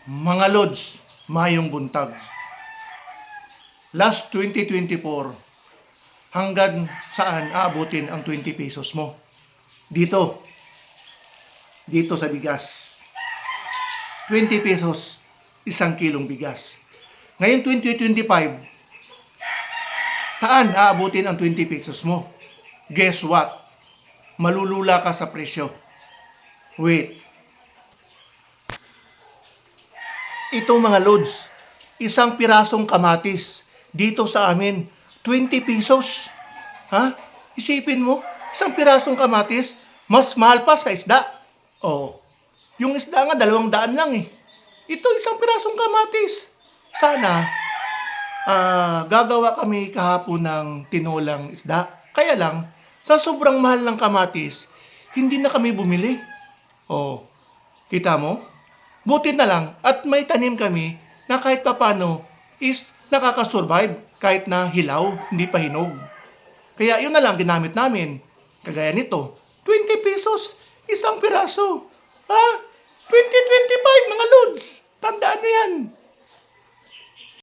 Mga Lods, mayong buntag. Last 2024, hanggang saan aabutin ang 20 pesos mo? Dito sa bigas. 20 pesos, 1 kilong bigas. Ngayon 2025, saan aabutin ang 20 pesos mo? Guess what? Malulula ka sa presyo. Wait. Ito mga Lods, isang pirasong kamatis dito sa amin, 20 pesos. Ha? Isipin mo, isang pirasong kamatis, mas mahal pa sa isda. Oh, yung isda nga 200 lang eh. Ito isang pirasong kamatis. Sana gagawa kami kahapon ng tinolang isda. Kaya lang, sa sobrang mahal ng kamatis, hindi na kami bumili. Oh, kita mo? Buti na lang at may tanim kami na kahit papano is nakakasurvive kahit na hilaw, hindi pa hinog. Kaya yun na lang ginamit namin. Kagaya nito, 20 pesos, isang piraso.